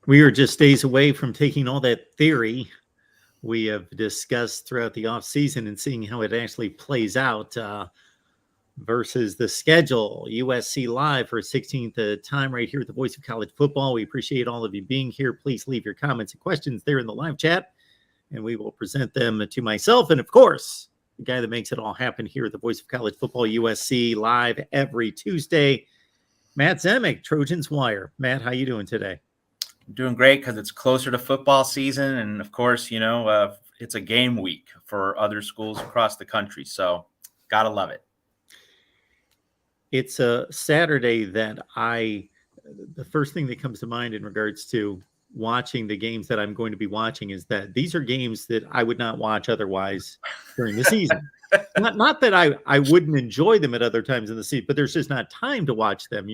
We are just days away from taking all that theory we have discussed throughout the off season and seeing how it actually plays out versus the schedule. USC Live for 16th time right here at the Voice of College Football. We appreciate all of you being here. Please leave your comments and questions there in the live chat, and we will present them to myself and, of course, the guy that makes it all happen here at the Voice of College Football, USC Live every Tuesday, Matt Zemek, Trojans Wire. Matt, how you doing today? I'm doing great because it's closer to football season. And, of course, it's a game week for other schools across the country. So got to love it. It's a Saturday that the first thing that comes to mind in regards to watching the games that I'm going to be watching is that these are games that I would not watch otherwise during the season. not that I wouldn't enjoy them at other times in the season, but there's just not time to watch them.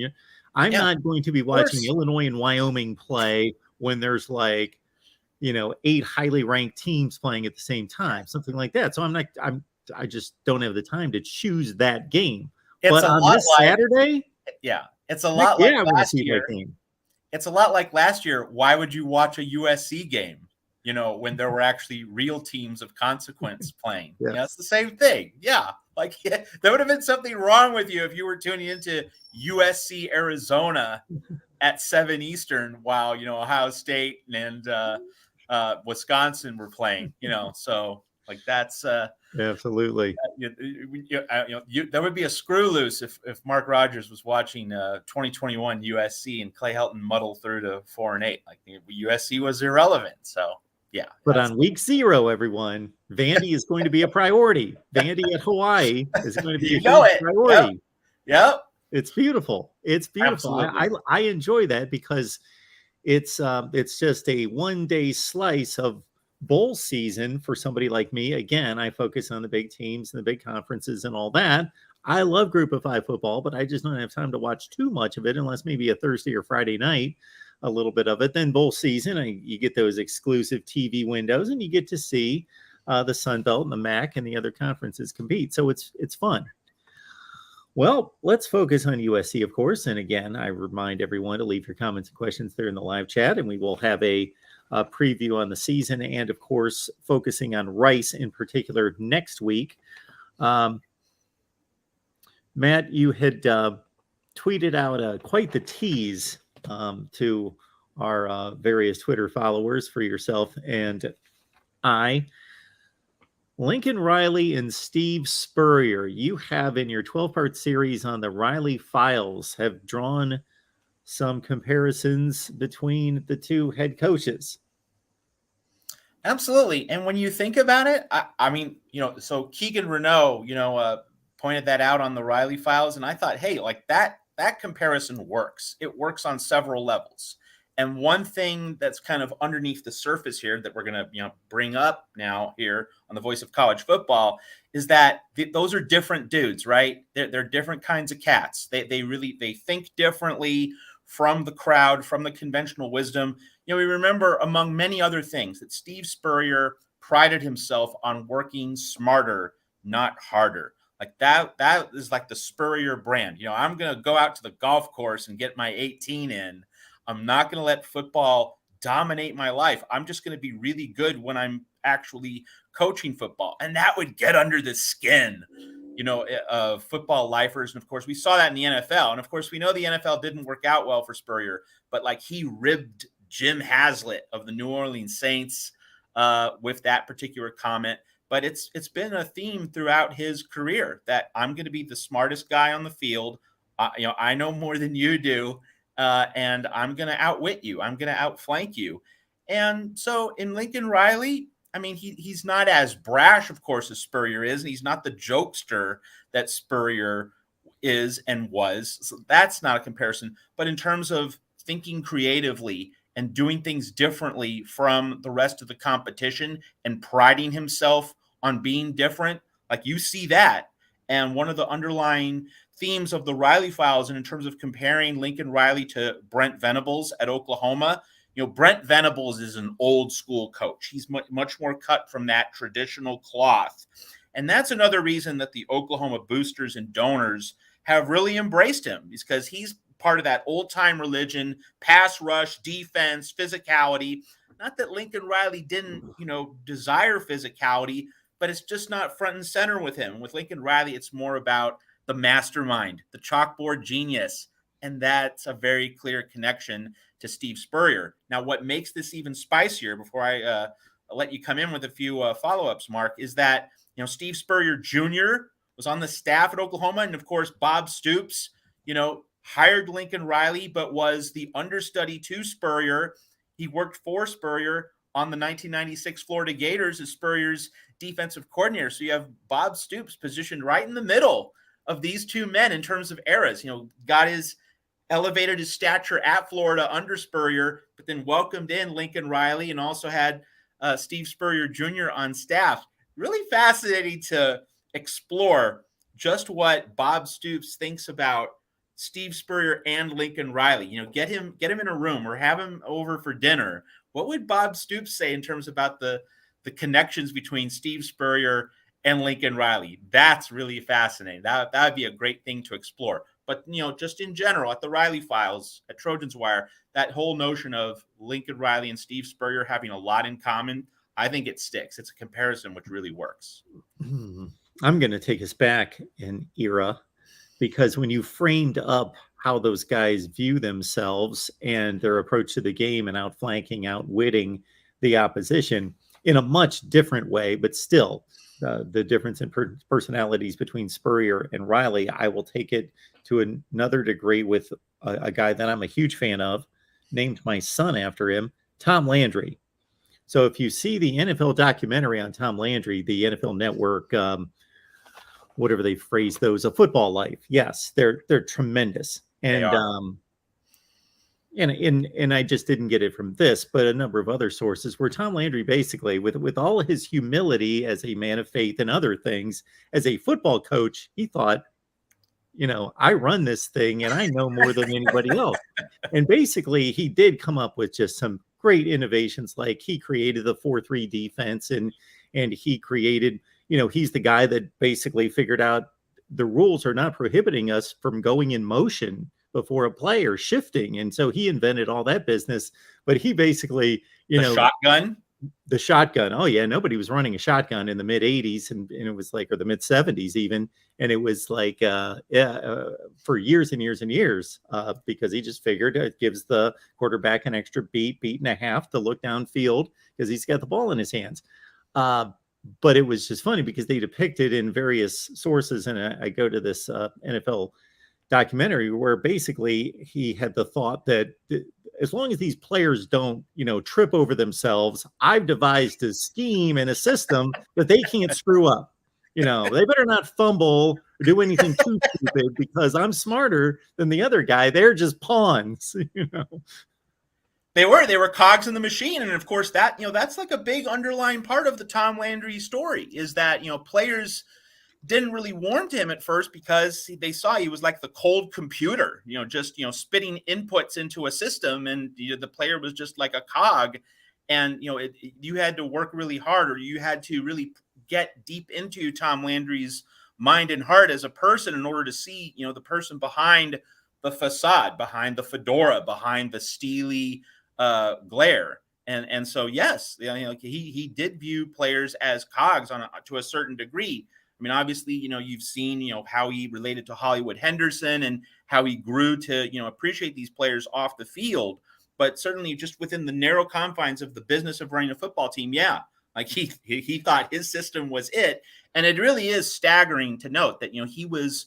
I'm not going to be watching Illinois and Wyoming play when there's 8 highly ranked teams playing at the same time, something like that. So I just don't have the time to choose that game. But on this Saturday, it's a lot like last year. It's a lot like last year. Why would you watch a USC game? When there were actually real teams of consequence playing. Yes. It's the same thing. Yeah. There would have been something wrong with you if you were tuning into USC Arizona at 7 Eastern while, Ohio State and Wisconsin were playing, so that's absolutely. There would be a screw loose if Mark Rogers was watching 2021 USC and Clay Helton muddle through to 4-8. USC was irrelevant. So. Yeah. But on week 0, everyone, Vandy is going to be a priority. Vandy at Hawaii is going to be a priority. Yep. It's beautiful. It's beautiful. I enjoy that because it's just a one-day slice of bowl season for somebody like me. Again, I focus on the big teams and the big conferences and all that. I love Group of 5 football, but I just don't have time to watch too much of it unless maybe a Thursday or Friday night. A little bit of it. Then bowl season, you get those exclusive TV windows, and you get to see the Sun Belt and the MAC and the other conferences compete. So it's fun. Well, let's focus on USC, of course. And again, I remind everyone to leave your comments and questions there in the live chat, and we will have a preview on the season and, of course, focusing on Rice in particular next week. Matt, you had tweeted out quite the tease to our various Twitter followers for yourself and I. Lincoln Riley and Steve Spurrier, you have in your 12-part series on the Riley Files have drawn some comparisons between the two head coaches. Absolutely. And when you think about it, so Keegan Renault, pointed that out on the Riley Files. And I thought, hey, that comparison works. It works on several levels. And one thing that's kind of underneath the surface here that we're going to, bring up now here on the Voice of College Football is that those are different dudes, right? They're different kinds of cats. They think differently from the crowd, from the conventional wisdom. We remember, among many other things, that Steve Spurrier prided himself on working smarter, not harder. That is like the Spurrier brand. I'm going to go out to the golf course and get my 18 in. I'm not going to let football dominate my life. I'm just going to be really good when I'm actually coaching football. And that would get under the skin, of football lifers. And of course, we saw that in the NFL. And of course, we know the NFL didn't work out well for Spurrier, but he ribbed Jim Haslett of the New Orleans Saints with that particular comment. But it's been a theme throughout his career that I'm going to be the smartest guy on the field. I know more than you do, and I'm going to outwit you. I'm going to outflank you. And so in Lincoln Riley, he's not as brash, of course, as Spurrier is, and he's not the jokester that Spurrier is and was. So that's not a comparison. But in terms of thinking creatively and doing things differently from the rest of the competition and priding himself on being different, you see that. And one of the underlying themes of the Riley Files, and in terms of comparing Lincoln Riley to Brent Venables at Oklahoma, Brent Venables is an old school coach. He's much more cut from that traditional cloth. And that's another reason that the Oklahoma boosters and donors have really embraced him, because he's part of that old time religion, pass rush, defense, physicality. Not that Lincoln Riley didn't, desire physicality, but it's just not front and center with him. With Lincoln Riley, it's more about the mastermind, the chalkboard genius. And that's a very clear connection to Steve Spurrier. Now, what makes this even spicier, before I let you come in with a few follow-ups, Mark, is that, Steve Spurrier Jr. was on the staff at Oklahoma. And of course, Bob Stoops, hired Lincoln Riley, but was the understudy to Spurrier. He worked for Spurrier on the 1996 Florida Gators as Spurrier's defensive coordinator. So you have Bob Stoops positioned right in the middle of these two men in terms of eras. Elevated his stature at Florida under Spurrier, but then welcomed in Lincoln Riley and also had Steve Spurrier Jr. on staff. Really fascinating to explore just what Bob Stoops thinks about Steve Spurrier and Lincoln Riley. Get him in a room or have him over for dinner. What would Bob Stoops say in terms about the connections between Steve Spurrier and Lincoln Riley? That's really fascinating. That would be a great thing to explore. But, just in general, at the Riley Files, at Trojans Wire, that whole notion of Lincoln Riley and Steve Spurrier having a lot in common, I think it sticks. It's a comparison which really works. I'm going to take us back in era, because when you framed up how those guys view themselves and their approach to the game and outflanking, outwitting the opposition in a much different way, but still the difference in personalities between Spurrier and Riley, I will take it to another degree with a guy that I'm a huge fan of, named my son after him, Tom Landry. So if you see the NFL documentary on Tom Landry, the NFL Network, whatever they phrase those, A Football Life, yes, they're tremendous. And and I just didn't get it from this, but a number of other sources, where Tom Landry basically, with all his humility as a man of faith and other things, as a football coach, he thought, I run this thing and I know more than anybody else. And basically, he did come up with just some great innovations, like he created the 4-3 defense, and he created, he's the guy that basically figured out the rules are not prohibiting us from going in motion before a play or shifting. And so he invented all that business. But he basically, shotgun. The shotgun. Oh, yeah. Nobody was running a shotgun in the mid 80s and it was like, or the mid 70s even. And it was like, for years and years and years, because he just figured it gives the quarterback an extra beat and a half to look downfield because he's got the ball in his hands. But it was just funny because they depicted in various sources. And I go to this NFL documentary where basically he had the thought that as long as these players don't, trip over themselves, I've devised a scheme and a system that they can't screw up. They better not fumble or do anything too stupid because I'm smarter than the other guy. They're just pawns, They were cogs in the machine. And of course that, that's like a big underlying part of the Tom Landry story, is that, players didn't really warm to him at first because they saw he was like the cold computer, just, spitting inputs into a system, and the player was just like a cog. And, you had to work really hard, or you had to really get deep into Tom Landry's mind and heart as a person in order to see, the person behind the facade, behind the fedora, behind the steely glare. And so, yes, he did view players as cogs to a certain degree. I mean, obviously, you've seen, how he related to Hollywood Henderson and how he grew to, appreciate these players off the field. But certainly just within the narrow confines of the business of running a football team, yeah, like he thought his system was it. And it really is staggering to note that, he was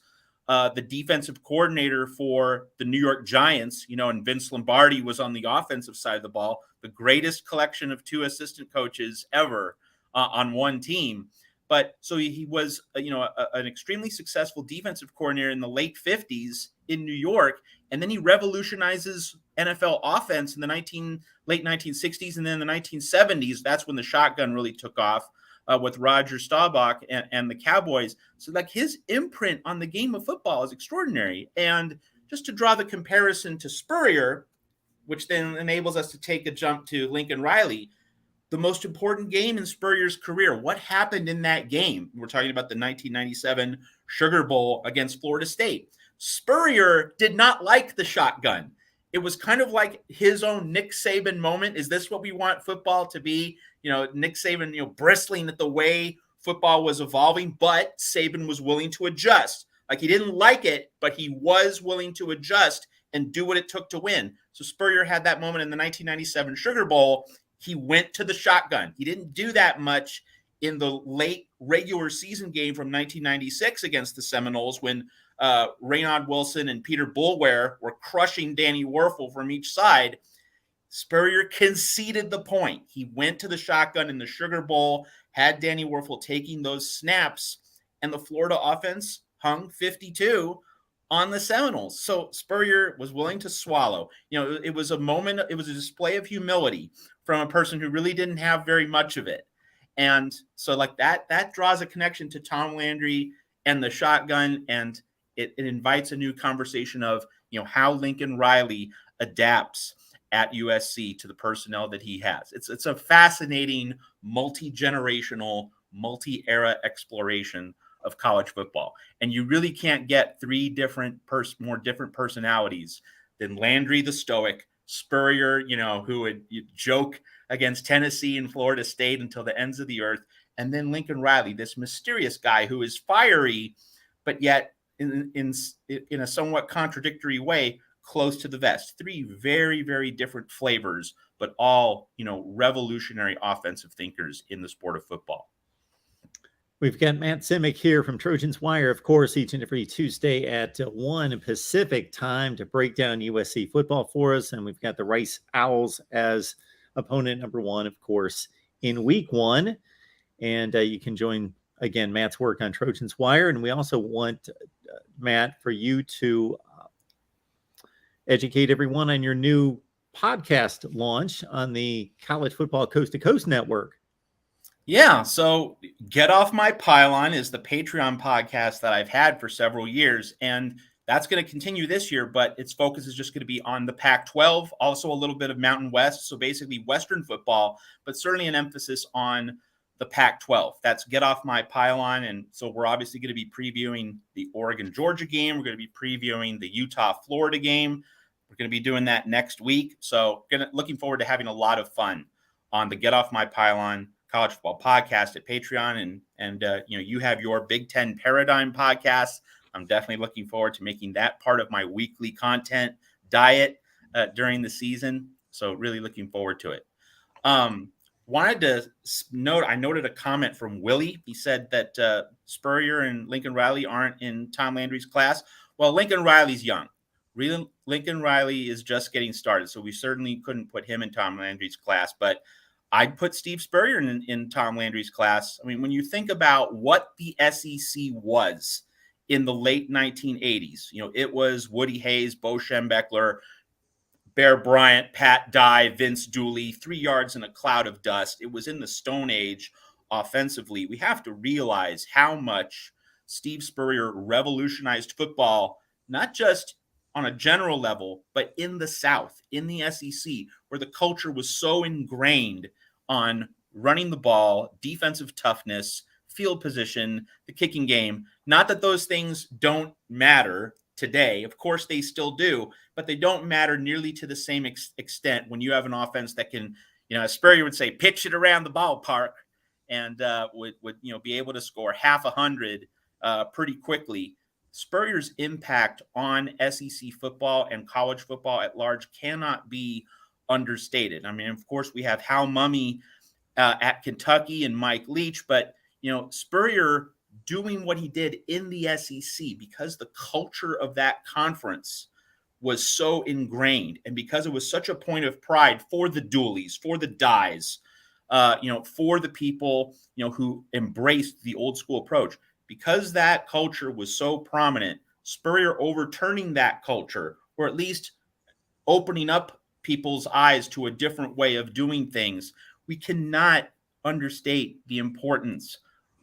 the defensive coordinator for the New York Giants, and Vince Lombardi was on the offensive side of the ball, the greatest collection of two assistant coaches ever on one team. But so he was, an extremely successful defensive coordinator in the late 50s in New York. And then he revolutionizes NFL offense in the late 1960s. And then in the 1970s, that's when the shotgun really took off with Roger Staubach and the Cowboys. So like his imprint on the game of football is extraordinary. And just to draw the comparison to Spurrier, which then enables us to take a jump to Lincoln Riley, the most important game in Spurrier's career. What happened in that game? We're talking about the 1997 Sugar Bowl against Florida State. Spurrier did not like the shotgun. It was kind of like his own Nick Saban moment. Is this what we want football to be? Nick Saban, bristling at the way football was evolving, but Saban was willing to adjust. Like, he didn't like it, but he was willing to adjust and do what it took to win. So Spurrier had that moment in the 1997 Sugar Bowl. He went to the shotgun. He didn't do that much in the late regular season game from 1996 against the Seminoles when Raynaud Wilson and Peter Boulware were crushing Danny Werfel from each side. Spurrier conceded the point. He went to the shotgun in the Sugar Bowl, had Danny Werfel taking those snaps, and the Florida offense hung 52 on the Seminoles. So Spurrier was willing to swallow. It was a moment, it was a display of humility from a person who really didn't have very much of it. And so like that draws a connection to Tom Landry and the shotgun, and it invites a new conversation of, how Lincoln Riley adapts at USC to the personnel that he has. It's a fascinating, multi-generational, multi-era exploration of college football. And you really can't get three more different personalities than Landry the stoic, Spurrier, who would joke against Tennessee and Florida State until the ends of the earth, and then Lincoln Riley, this mysterious guy who is fiery, but yet in a somewhat contradictory way, close to the vest. Three very, very different flavors, but all, revolutionary offensive thinkers in the sport of football. We've got Matt Simic here from Trojans Wire, of course, each and every Tuesday at 1 Pacific time to break down USC football for us. And we've got the Rice Owls as opponent number 1, of course, in week 1. And you can join, again, Matt's work on Trojans Wire. And we also want, Matt, for you to educate everyone on your new podcast launch on the College Football Coast to Coast Network. Yeah, so Get Off My Pylon is the Patreon podcast that I've had for several years, and that's going to continue this year, but its focus is just going to be on the Pac-12, also a little bit of Mountain West, so basically Western football, but certainly an emphasis on the Pac-12. That's Get Off My Pylon, and so we're obviously going to be previewing the Oregon-Georgia game. We're going to be previewing the Utah-Florida game. We're going to be doing that next week, so looking forward to having a lot of fun on the Get Off My Pylon College Football Podcast at Patreon, and you have your Big Ten Paradigm podcast. I'm definitely looking forward to making that part of my weekly content diet during the season. So really looking forward to it. Wanted to note, I noted a comment from Willie. He said that Spurrier and Lincoln Riley aren't in Tom Landry's class. Well, Lincoln Riley's young. Lincoln Riley is just getting started, so we certainly couldn't put him in Tom Landry's class, but I'd put Steve Spurrier in Tom Landry's class. I mean, when you think about what the SEC was in the late 1980s, it was Woody Hayes, Bo Schembechler, Bear Bryant, Pat Dye, Vince Dooley, 3 yards in a cloud of dust. It was in the Stone Age offensively. We have to realize how much Steve Spurrier revolutionized football, not just on a general level, but in the South, in the SEC, where the culture was so ingrained on running the ball, defensive toughness, field position, the kicking game. Not that those things don't matter today. Of course, they still do, but they don't matter nearly to the same extent when you have an offense that can, as Spurrier would say, pitch it around the ballpark and would be able to score half 100 pretty quickly. Spurrier's impact on SEC football and college football at large cannot be understated. I mean, of course, we have Hal Mummy at Kentucky and Mike Leach, but, Spurrier doing what he did in the SEC because the culture of that conference was so ingrained and because it was such a point of pride for the Dooleys, for the Dyes, for the people, who embraced the old school approach. Because that culture was so prominent, Spurrier overturning that culture, or at least opening up people's eyes to a different way of doing things, we cannot understate the importance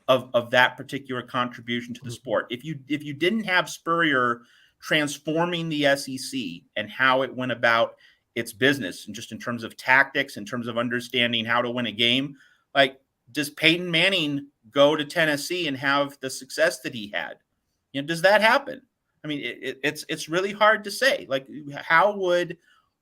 of that particular contribution to the sport. If you didn't have Spurrier transforming the SEC and how it went about its business, and just in terms of tactics, in terms of understanding how to win a game, like, does Peyton Manning go to Tennessee and have the success that he had? Does that happen? I mean, it's really hard to say. Like, how would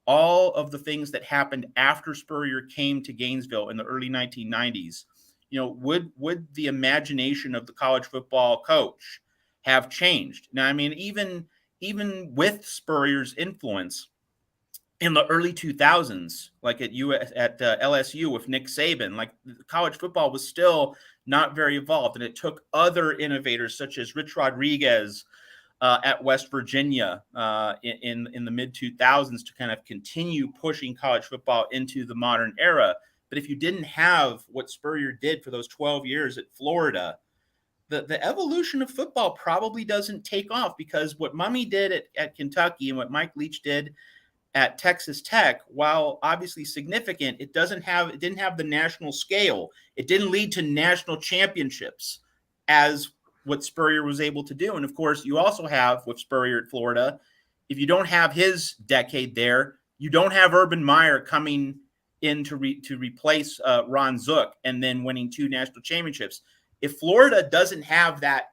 all of the things that happened after Spurrier came to Gainesville in the early 1990s, would the imagination of the college football coach have changed? Now, I mean, even with Spurrier's influence in the early 2000s, like at LSU with Nick Saban, like college football was still not very evolved, and it took other innovators such as Rich Rodriguez at West Virginia in the mid 2000s to kind of continue pushing college football into the modern era. But if you didn't have what Spurrier did for those 12 years at Florida, the evolution of football probably doesn't take off, because what Mummy did at Kentucky and what Mike Leach did at Texas Tech, while obviously significant, it didn't have the national scale. It didn't lead to national championships as what Spurrier was able to do. And of course, you also have with Spurrier at Florida, if you don't have his decade there, you don't have Urban Meyer coming in to replace Ron Zook and then winning 2 national championships. If Florida doesn't have that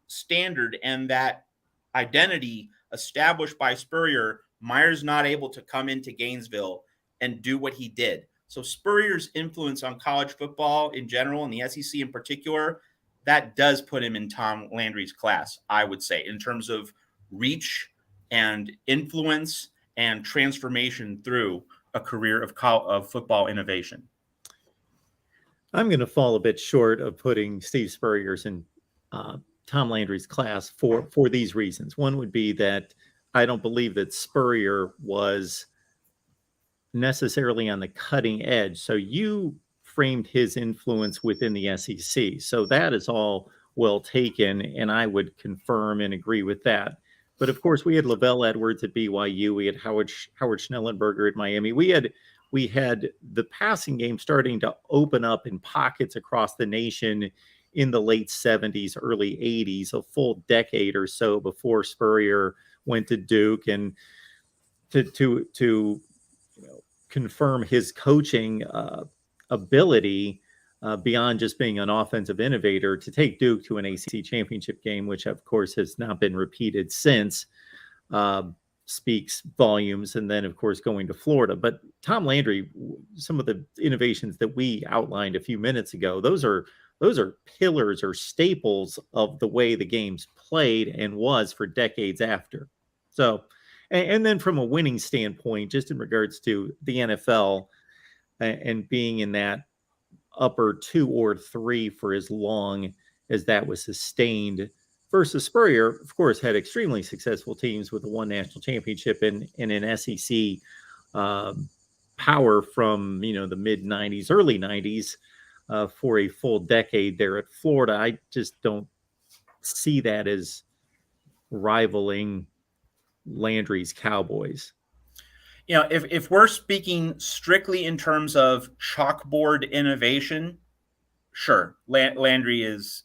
standard and that identity established by Spurrier, Meyer's not able to come into Gainesville and do what he did. So Spurrier's influence on college football in general, and the SEC in particular, that does put him in Tom Landry's class, I would say, in terms of reach and influence and transformation through a career of football innovation. I'm going to fall a bit short of putting Steve Spurrier's in Tom Landry's class for these reasons. One would be that I don't believe that Spurrier was necessarily on the cutting edge. So you framed his influence within the SEC. So that is all well taken, and I would confirm and agree with that. But of course, we had Lavelle Edwards at BYU. We had Howard Schnellenberger at Miami. We had the passing game starting to open up in pockets across the nation in the late 70s, early 80s, a full decade or so before Spurrier went to Duke. And to confirm his coaching ability beyond just being an offensive innovator, to take Duke to an ACC championship game, which of course has not been repeated since, speaks volumes. And then of course going to Florida. But Tom Landry, some of the innovations that we outlined a few minutes ago, those are pillars or staples of the way the game's played and was for decades after. So, and then from a winning standpoint, just in regards to the NFL and being in that upper 2 or 3 for as long as that was sustained, versus Spurrier, of course, had extremely successful teams with a 1 national championship and an SEC power from the mid 90s, early 90s for a full decade there at Florida. I just don't see that as rivaling Landry's Cowboys. If we're speaking strictly in terms of chalkboard innovation, sure, Landry is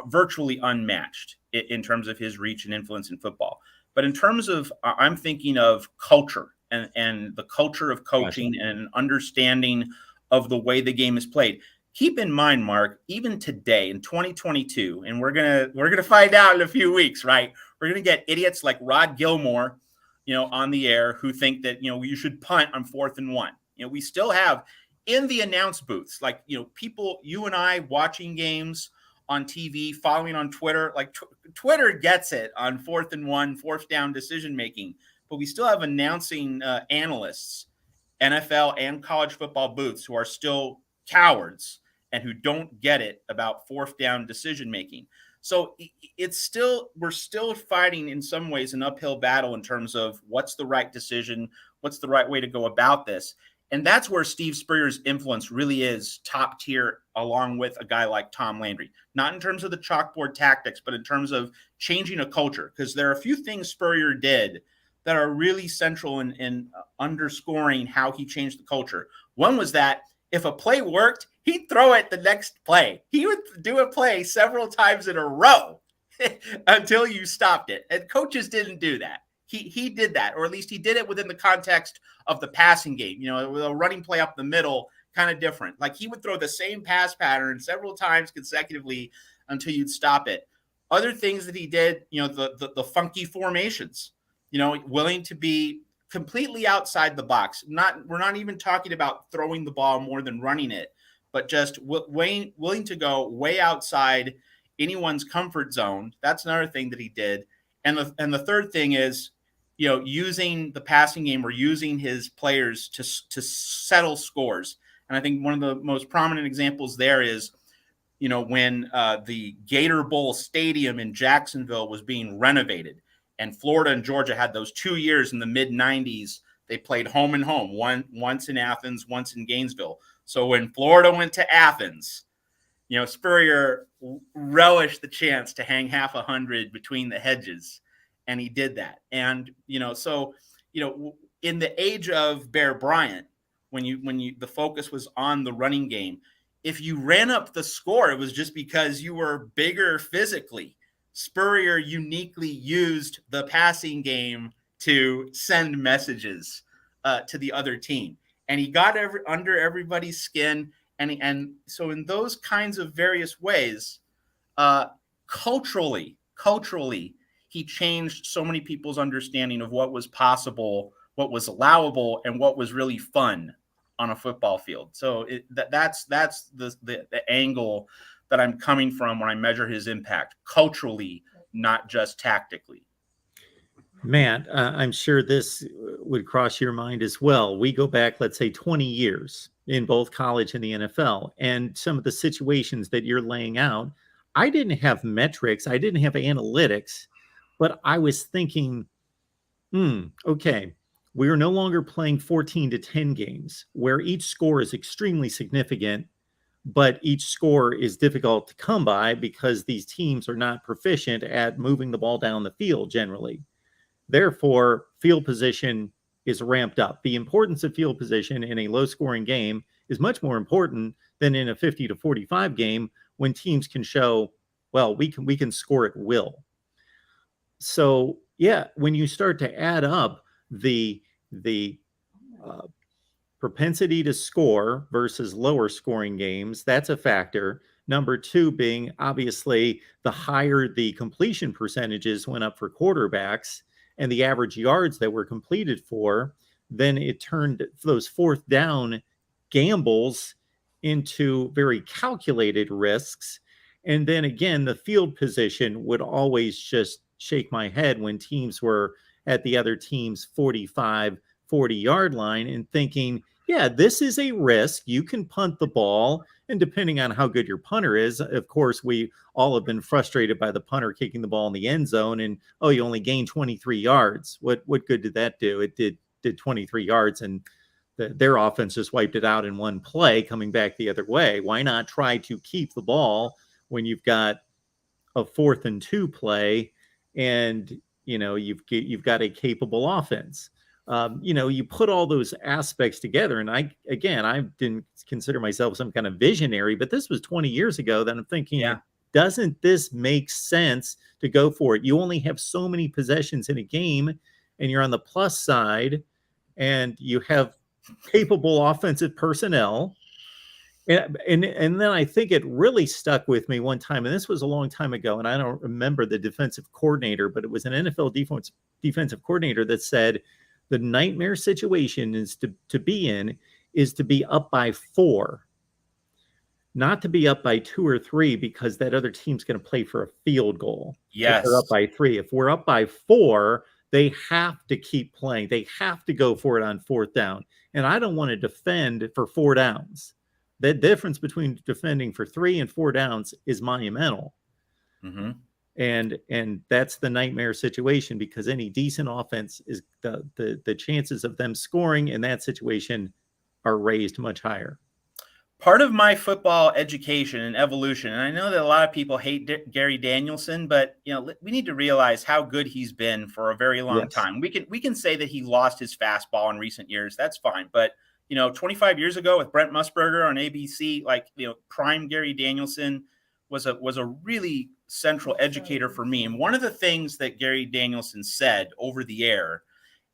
virtually unmatched in terms of his reach and influence in football. But in terms of, I'm thinking of culture and the culture of coaching, gotcha, and understanding of the way the game is played. Keep in mind, Mark, even today in 2022, and we're gonna find out in a few weeks, right? We're gonna get idiots like Rod Gilmore, on the air, who think that you should punt on 4th and 1. We still have in the announce booths, like people, you and I watching games on TV, following on Twitter, like Twitter gets it on 4th and 1, 4th down decision making, but we still have announcing analysts, NFL and college football booths, who are still cowards and who don't get it about 4th down decision making. So we're still fighting in some ways an uphill battle in terms of what's the right decision, what's the right way to go about this. And that's where Steve Spurrier's influence really is top tier, along with a guy like Tom Landry, not in terms of the chalkboard tactics, but in terms of changing a culture. Because there are a few things Spurrier did that are really central in underscoring how he changed the culture. One was that if a play worked, he'd throw it the next play. He would do a play several times in a row until you stopped it. And coaches didn't do that. He did that, or at least he did it within the context of the passing game. With a running play up the middle, kind of different. Like he would throw the same pass pattern several times consecutively until you'd stop it. other things that he did, the funky formations, willing to be completely outside the box. We're not even talking about throwing the ball more than running it, but just willing to go way outside anyone's comfort zone. That's another thing that he did. And the third thing is, using the passing game or using his players to settle scores. And I think one of the most prominent examples there is, when the Gator Bowl Stadium in Jacksonville was being renovated, and Florida and Georgia had those 2 years in the mid-90s. They played home and home, once in Athens, once in Gainesville. So when Florida went to Athens, Spurrier relished the chance to hang half 100 between the hedges, and he did that. And so in the age of Bear Bryant, when the focus was on the running game, if you ran up the score, it was just because you were bigger physically. Spurrier uniquely used the passing game to send messages to the other team, and he got under everybody's skin. And so in those kinds of various ways, culturally, he changed so many people's understanding of what was possible, what was allowable, and what was really fun on a football field. So that's the angle that I'm coming from when I measure his impact culturally, not just tactically. Man, I'm sure this would cross your mind as well. We go back, let's say 20 years in both college and the NFL, and some of the situations that you're laying out, I didn't have metrics, I didn't have analytics, but I was thinking, okay, we are no longer playing 14-10 games where each score is extremely significant, but each score is difficult to come by because these teams are not proficient at moving the ball down the field generally. Therefore, field position is ramped up. The importance of field position in a low-scoring game is much more important than in a 50-45 game when teams can show, well, we can score at will. So, yeah, when you start to add up the propensity to score versus lower scoring games, that's a factor. Number two being obviously the higher the completion percentages went up for quarterbacks and the average yards that were completed for, then it turned those fourth down gambles into very calculated risks. And then again, the field position would always just shake my head when teams were at the other team's 45, 40-yard line and thinking, yeah, this is a risk. You can punt the ball. And depending on how good your punter is, of course, we all have been frustrated by the punter kicking the ball in the end zone and, oh, you only gained 23 yards. What good did that do? It did 23 yards and their offense just wiped it out in one play coming back the other way. Why not try to keep the ball when you've got a 4th and 2 play and, you've got a capable offense? You put all those aspects together, and I didn't consider myself some kind of visionary, but this was 20 years ago that I'm thinking, doesn't this make sense to go for it? You only have so many possessions in a game, and you're on the plus side, and you have capable offensive personnel. And then I think it really stuck with me one time, and this was a long time ago, and I don't remember the defensive coordinator, but it was an NFL defensive coordinator that said, the nightmare situation is to be in is to be up by 4, not to be up by 2 or 3, because that other team's going to play for a field goal. Yes. If they're up by 3. If we're up by 4, they have to keep playing. They have to go for it on 4th down. And I don't want to defend for 4 downs. The difference between defending for 3 and 4 downs is monumental. Mm-hmm. And that's the nightmare situation, because any decent offense is the chances of them scoring in that situation are raised much higher. Part of my football education and evolution, and I know that a lot of people hate Gary Danielson, but we need to realize how good he's been for a very long time. We can say that he lost his fastball in recent years. That's fine, but 25 years ago with Brent Musburger on ABC, prime Gary Danielson was a really central educator for me. And one of the things that Gary Danielson said over the air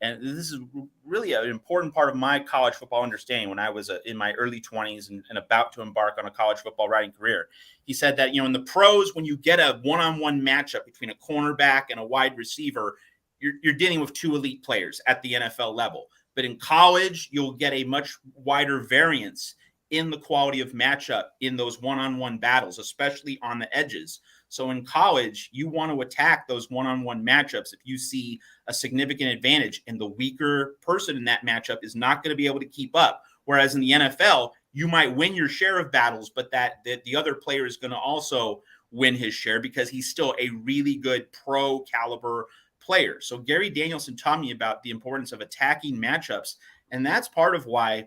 and this is really an important part of my college football understanding when I was in my early 20s and about to embark on a college football writing career. He said that, in the pros, when you get a one-on-one matchup between a cornerback and a wide receiver, you're dealing with two elite players at the NFL level. But in college, you'll get a much wider variance in the quality of matchup in those one-on-one battles, especially on the edges. So in college, you want to attack those one-on-one matchups if you see a significant advantage, and the weaker person in that matchup is not going to be able to keep up. Whereas in the NFL, you might win your share of battles, but that the other player is going to also win his share because he's still a really good pro caliber player. So Gary Danielson taught me about the importance of attacking matchups, and that's part of why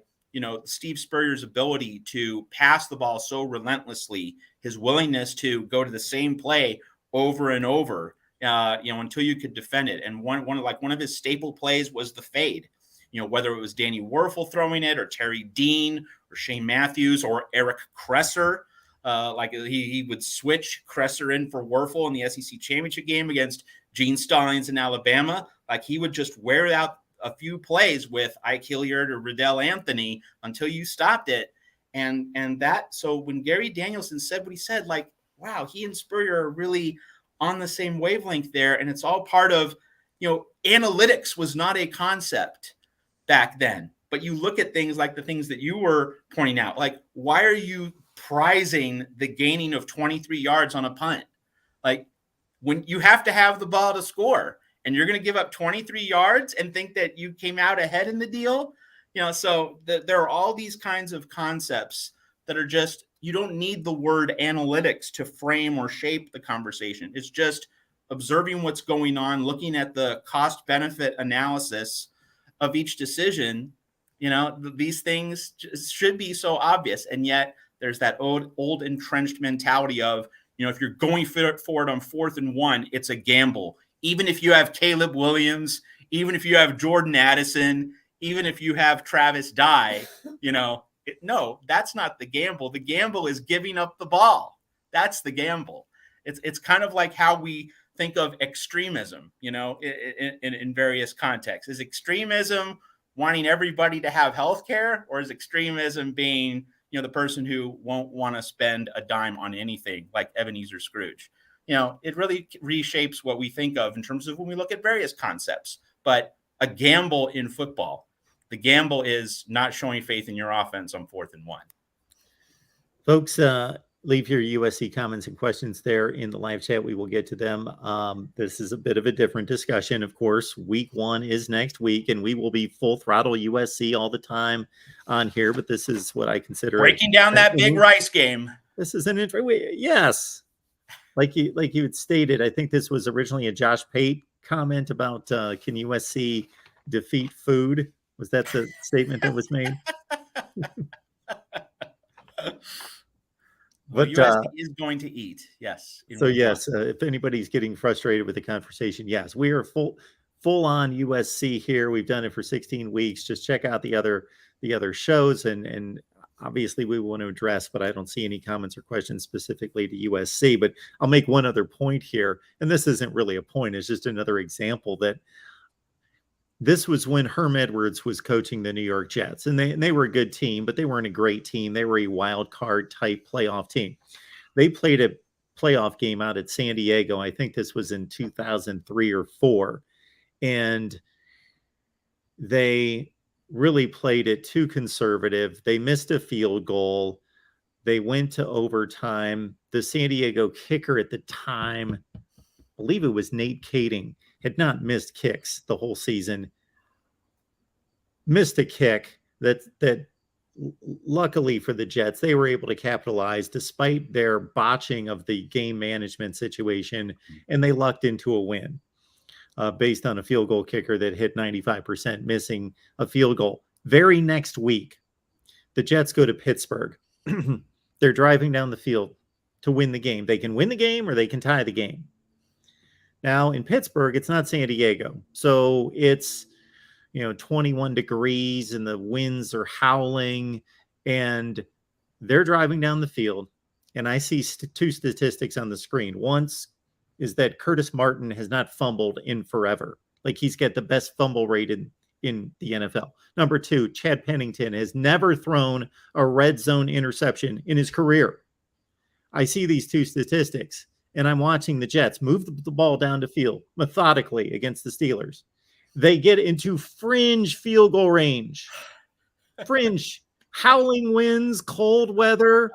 Steve Spurrier's ability to pass the ball so relentlessly, his willingness to go to the same play over and over, until you could defend it. And one of his staple plays was the fade. Whether it was Danny Werfel throwing it, or Terry Dean, or Shane Matthews, or Eric Kresser, he would switch Kresser in for Werfel in the SEC championship game against Gene Stallings in Alabama. Like, he would just wear out a few plays with Ike Hilliard or Riddell Anthony until you stopped it. So when Gary Danielson said what he said, like, wow, he and Spurrier are really on the same wavelength there. And it's all part of, analytics was not a concept back then. But you look at things like the things that you were pointing out, like, why are you prizing the gaining of 23 yards on a punt? Like, when you have to have the ball to score, and you're going to give up 23 yards and think that you came out ahead in the deal. So there are all these kinds of concepts that are just, you don't need the word analytics to frame or shape the conversation. It's just observing what's going on, looking at the cost benefit analysis of each decision. These things should be so obvious. And yet there's that old entrenched mentality of, if you're going forward on 4th and 1, it's a gamble. Even if you have Caleb Williams, even if you have Jordan Addison, even if you have Travis Dye, no, that's not the gamble. The gamble is giving up the ball. That's the gamble. It's kind of like how we think of extremism, in various contexts. Is extremism wanting everybody to have health care, or is extremism being, the person who won't want to spend a dime on anything, like Ebenezer Scrooge? It really reshapes what we think of in terms of when we look at various concepts. But a gamble in football, the gamble is not showing faith in your offense on 4th and 1. Folks, leave your USC comments and questions there in the live chat. We will get to them. This is a bit of a different discussion. Of course, week 1 is next week, and we will be full throttle USC all the time on here. But this is what I consider breaking down that big Rice game. This is an intro. Yes. Like you had stated, I think this was originally a Josh Pate comment about can USC defeat food? Was that the statement that was made? But USC is going to eat, yes. So yes, if anybody's getting frustrated with the conversation, yes, we are full on USC here. We've done it for 16 weeks. Just check out the other shows, and obviously we want to address, but I don't see any comments or questions specifically to USC. But I'll make one other point here, and this isn't really a point. It's just another example that this was when Herm Edwards was coaching the New York Jets, and they were a good team, but they weren't a great team. They were a wild card type playoff team. They played a playoff game out at San Diego. I think this was in 2003 or 4, and they really played it too conservative. They missed a field goal. They went to overtime. The San Diego kicker at the time, I believe it was Nate Kading, had not missed kicks the whole season. Missed a kick that luckily for the Jets, they were able to capitalize despite their botching of the game management situation, and they lucked into a win. Based on a field goal kicker that hit 95%, missing a field goal. Very next week, the Jets go to Pittsburgh. They're driving down the field to win the game. They can win the game or they can tie the game. Now, in Pittsburgh, it's not San Diego. So it's, 21 degrees and the winds are howling, and they're driving down the field. And I see two statistics on the screen. One is that Curtis Martin has not fumbled in forever. like he's got the best fumble rate in the NFL. Number 2, Chad Pennington has never thrown a red zone interception in his career. I see these two statistics, and I'm watching the Jets move the ball down the field methodically against the Steelers. They get into fringe field goal range. Fringe. Howling winds, cold weather.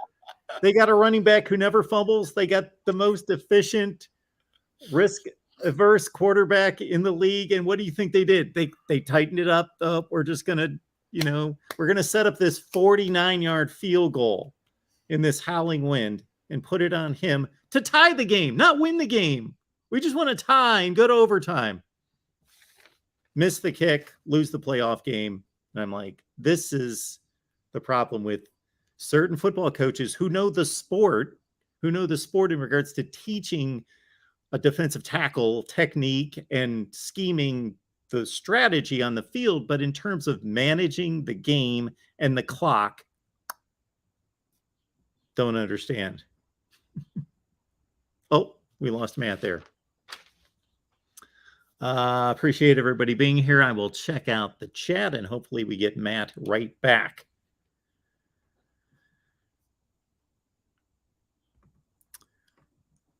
They got a running back who never fumbles. They got the most efficient, risk-averse quarterback in the league. And what do you think they did? They tightened it up. We're just going to, we're going to set up this 49-yard field goal in this howling wind and put it on him to tie the game, not win the game. We just want to tie and go to overtime. Miss the kick, lose the playoff game. And I'm like, this is the problem with certain football coaches who know the sport in regards to teaching a defensive tackle technique and scheming the strategy on the field. But in terms of managing the game and the clock, don't understand. Oh, we lost Matt there. Appreciate everybody being here. I will check out the chat and hopefully we get Matt right back.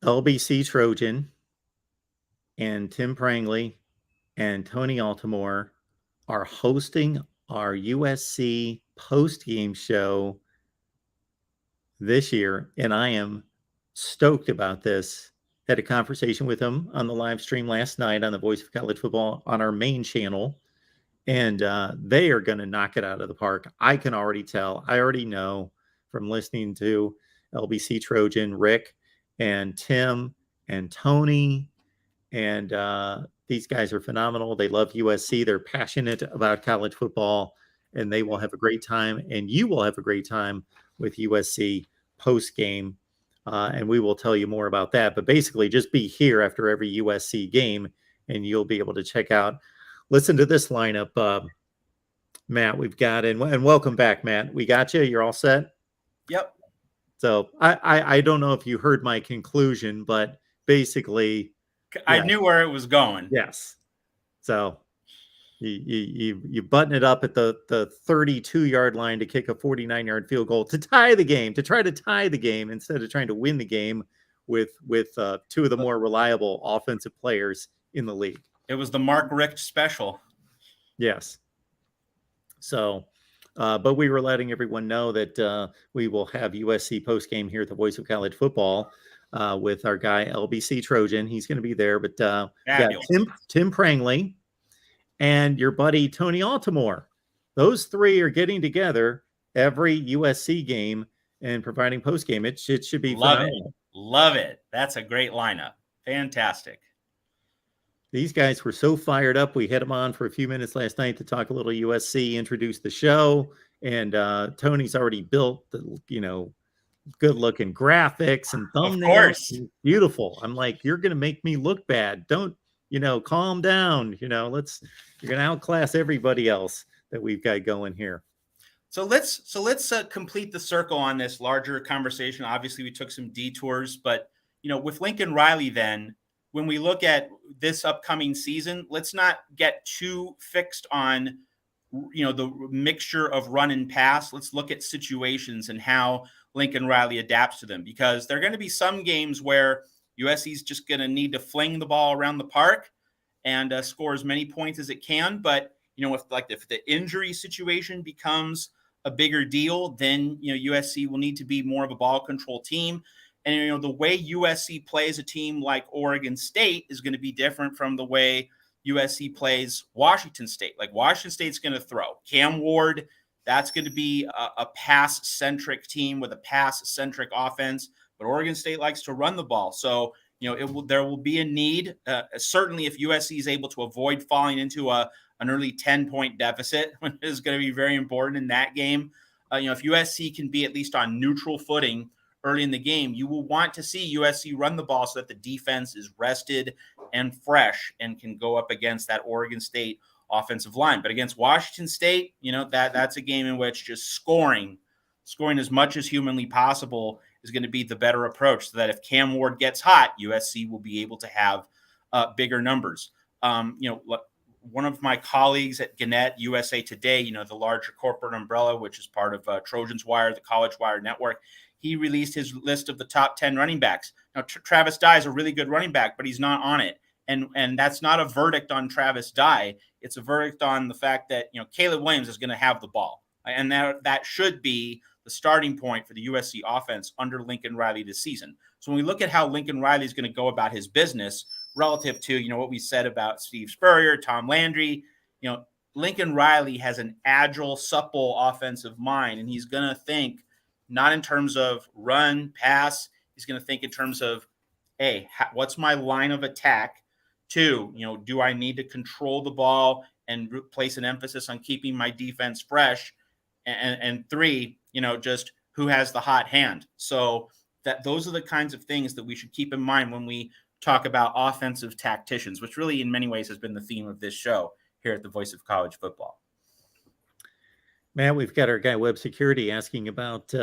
LBC Trojan and Tim Prangley and Tony Altimore are hosting our USC post-game show this year, and I am stoked about this. Had a conversation with them on the live stream last night on the Voice of College Football on our main channel, and they are going to knock it out of the park. I can already tell. I already know from listening to LBC Trojan, Rick, and Tim, and Tony, and these guys are phenomenal. They love USC. They're passionate about college football, and they will have a great time, and you will have a great time with USC post-game. And we will tell you more about that. But basically, just be here after every USC game, and you'll be able to check out. Listen to this lineup, Matt. We've got and welcome back, Matt. We got you. You're all set. Yep. So I don't know if you heard my conclusion, but basically, I knew where it was going. Yes. So you button it up at the 32-yard line to kick a 49-yard field goal to tie the game, to try to tie the game instead of trying to win the game with two of the more reliable offensive players in the league. It was the Mark Richt special. Yes. So, but we were letting everyone know that we will have USC postgame here at the Voice of College Football with our guy LBC Trojan. He's going to be there, but Tim Prangley and your buddy Tony Altimore. Those three are getting together every USC game and providing postgame. It should be phenomenal. Love it. That's a great lineup. Fantastic. These guys were so fired up. We had them on for a few minutes last night to talk a little USC, introduce the show, and Tony's already built the, good-looking graphics and thumbnails. Of course. Beautiful. I'm like, you're going to make me look bad. Don't, calm down. You're going to outclass everybody else that we've got going here. So let's complete the circle on this larger conversation. Obviously, we took some detours, but with Lincoln Riley, then when we look at this upcoming season, let's not get too fixed on the mixture of run and pass. Let's look at situations and how Lincoln Riley adapts to them, because there are going to be some games where USC is just going to need to fling the ball around the park and score as many points as it can. But if the injury situation becomes a bigger deal, then USC will need to be more of a ball control team. And the way USC plays a team like Oregon State is going to be different from the way USC plays Washington State. Like Washington State's going to throw. Cam Ward, that's going to be a pass-centric team with a pass-centric offense. But Oregon State likes to run the ball. So, there will be a need. Certainly if USC is able to avoid falling into an early 10-point deficit, which is going to be very important in that game. If USC can be at least on neutral footing early in the game, you will want to see USC run the ball so that the defense is rested and fresh and can go up against that Oregon State offensive line. But against Washington State, that's a game in which just scoring as much as humanly possible is going to be the better approach, so that if Cam Ward gets hot, USC will be able to have bigger numbers. One of my colleagues at Gannett, USA Today, the larger corporate umbrella, which is part of Trojans Wire, the College Wire network, he released his list of the top 10 running backs. Now, Travis Dye is a really good running back, but he's not on it. And that's not a verdict on Travis Dye. It's a verdict on the fact that, Caleb Williams is going to have the ball. And that should be the starting point for the USC offense under Lincoln Riley this season. So when we look at how Lincoln Riley is going to go about his business relative to, what we said about Steve Spurrier, Tom Landry, Lincoln Riley has an agile, supple offensive mind, and he's going to think not in terms of run, pass. He's going to think in terms of, hey, what's my line of attack? 2, do I need to control the ball and place an emphasis on keeping my defense fresh? And 3, just who has the hot hand? So those are the kinds of things that we should keep in mind when we talk about offensive tacticians, which really in many ways has been the theme of this show here at the Voice of College Football. Matt, we've got our guy Web Security asking about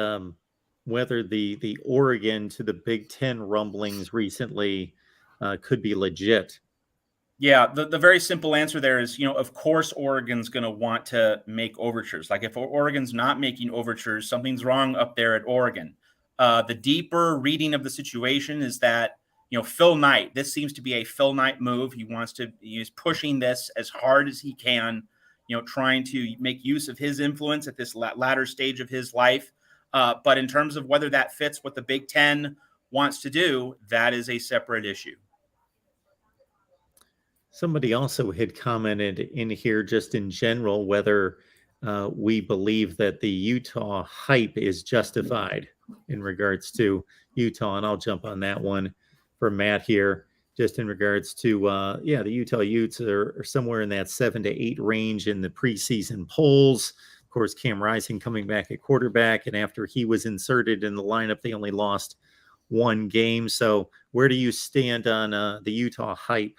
whether the Oregon to the Big Ten rumblings recently could be legit. Yeah, the very simple answer there is, of course, Oregon's going to want to make overtures. Like if Oregon's not making overtures, something's wrong up there at Oregon. The deeper reading of the situation is that, Phil Knight, this seems to be a Phil Knight move. He's pushing this as hard as he can, trying to make use of his influence at this latter stage of his life. But in terms of whether that fits what the Big Ten wants to do, that is a separate issue. Somebody also had commented in here just in general whether we believe that the Utah hype is justified in regards to Utah. And I'll jump on that one for Matt here, just in regards to, the Utah Utes are somewhere in that 7 to 8 range in the preseason polls. Of course, Cam Rising coming back at quarterback. And after he was inserted in the lineup, they only lost 1 game. So where do you stand on the Utah hype?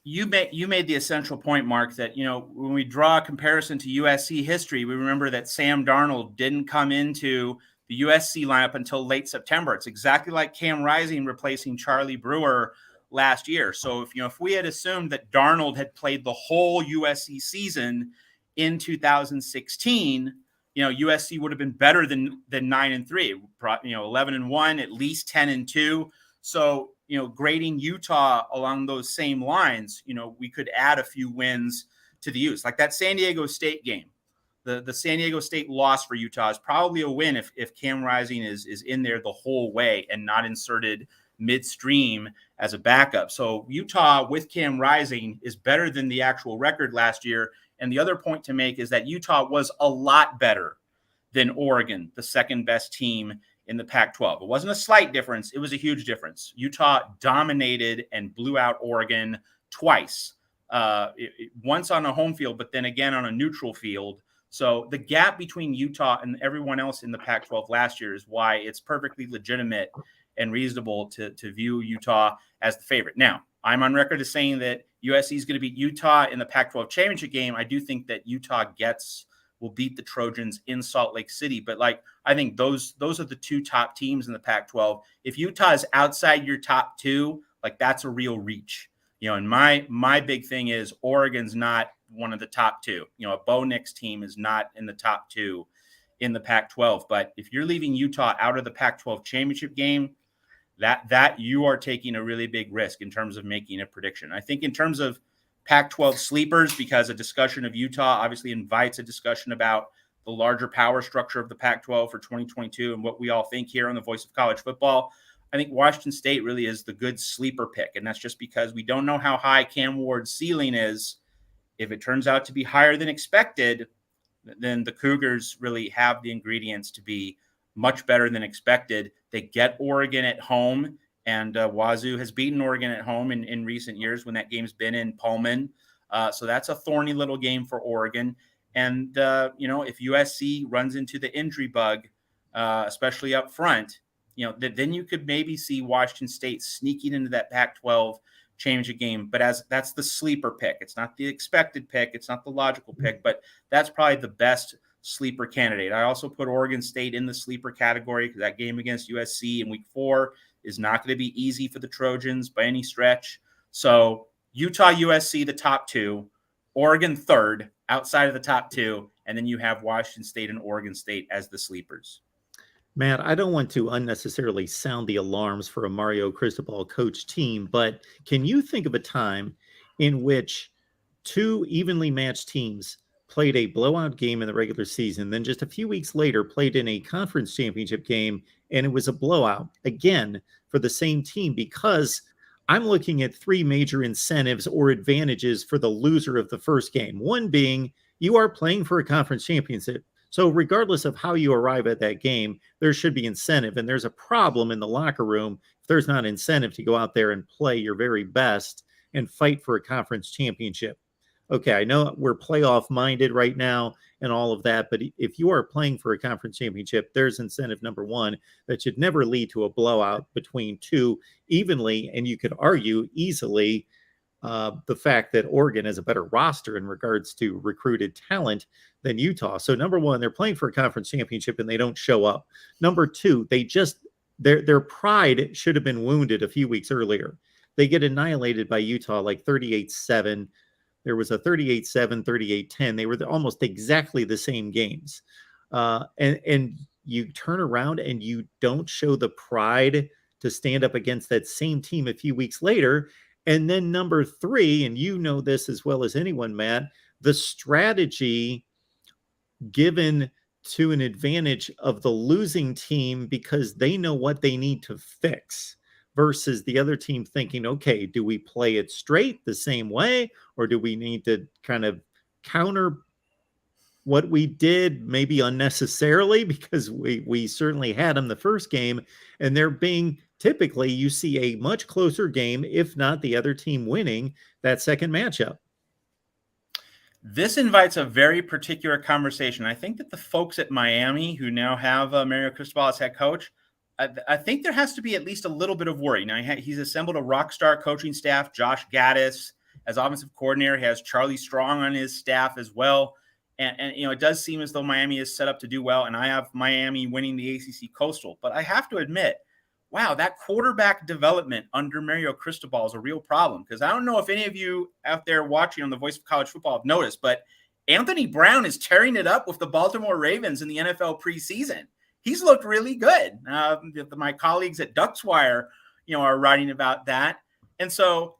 You made the essential point, Mark, that, when we draw a comparison to USC history, we remember that Sam Darnold didn't come into the USC lineup until late September. It's exactly like Cam Rising replacing Charlie Brewer last year. So if we had assumed that Darnold had played the whole USC season in 2016, USC would have been better than 9-3, 11-1, at least 10-2. So, grading Utah along those same lines, we could add a few wins to the Utes. Like that San Diego State game. The San Diego State loss for Utah is probably a win if Cam Rising is in there the whole way and not inserted midstream as a backup. So Utah with Cam Rising is better than the actual record last year. And the other point to make is that Utah was a lot better than Oregon, the second best team in the Pac-12. It wasn't a slight difference. It was a huge difference. Utah dominated and blew out Oregon twice, once on a home field, but then again on a neutral field. So the gap between Utah and everyone else in the Pac-12 last year is why it's perfectly legitimate and reasonable to view Utah as the favorite. Now, I'm on record as saying that USC is going to beat Utah in the Pac-12 championship game. I do think that Utah will beat the Trojans in Salt Lake City. But I think those are the 2 top teams in the Pac-12. If Utah is outside your top 2, that's a real reach. And my big thing is Oregon's not one of the top 2. A Bo Nix team is not in the top 2 in the Pac-12. But if you're leaving Utah out of the Pac-12 championship game, that you are taking a really big risk in terms of making a prediction. I think in terms of Pac-12 sleepers, because a discussion of Utah obviously invites a discussion about the larger power structure of the Pac-12 for 2022 and what we all think here on the Voice of College Football. I think Washington State really is the good sleeper pick, and that's just because we don't know how high Cam Ward's ceiling is. If it turns out to be higher than expected, then the Cougars really have the ingredients to be much better than expected. They get Oregon at home. And Wazoo has beaten Oregon at home in recent years when that game's been in Pullman. So that's a thorny little game for Oregon. And, if USC runs into the injury bug, especially up front, then you could maybe see Washington State sneaking into that Pac-12 championship game. But that's the sleeper pick. It's not the expected pick. It's not the logical pick. But that's probably the best sleeper candidate. I also put Oregon State in the sleeper category because that game against USC in week 4 is not going to be easy for the Trojans by any stretch. So, Utah, USC, the top two, Oregon third outside of the top two, and then you have Washington State and Oregon State as the sleepers. Matt, I don't want to unnecessarily sound the alarms for a Mario Cristobal coach team, but can you think of a time in which two evenly matched teams played a blowout game in the regular season, then just a few weeks later played in a conference championship game, and it was a blowout again for the same team? Because I'm looking at three major incentives or advantages for the loser of the first game. One being you are playing for a conference championship. So regardless of how you arrive at that game, there should be incentive. And there's a problem in the locker room if there's not incentive to go out there and play your very best and fight for a conference championship. Okay, I know we're playoff minded right now and all of that, but if you are playing for a conference championship, there's incentive number one that should never lead to a blowout between two evenly. And you could argue easily the fact that Oregon has a better roster in regards to recruited talent than Utah. So number one, they're playing for a conference championship and they don't show up. Number two, their pride should have been wounded a few weeks earlier. They get annihilated by Utah like 38-7. There was a 38-7, 38-10. They were almost exactly the same games. And you turn around and you don't show the pride to stand up against that same team a few weeks later. And then number three, and you know this as well as anyone, Matt, the strategy given to an advantage of the losing team because they know what they need to fix versus the other team thinking, okay, do we play it straight the same way, or do we need to kind of counter what we did maybe unnecessarily because we certainly had them the first game, and they're being typically you see a much closer game, if not the other team winning that second matchup. This invites a very particular conversation. I think that the folks at Miami who now have Mario Cristobal as head coach, I think there has to be at least a little bit of worry. Now, he's assembled a rock star coaching staff. Josh Gaddis as offensive coordinator. He has Charlie Strong on his staff as well. And it does seem as though Miami is set up to do well. And I have Miami winning the ACC Coastal. But I have to admit, wow, that quarterback development under Mario Cristobal is a real problem. Because I don't know if any of you out there watching on the Voice of College Football have noticed, but Anthony Brown is tearing it up with the Baltimore Ravens in the NFL preseason. He's looked really good. My colleagues at DucksWire, are writing about that. And so,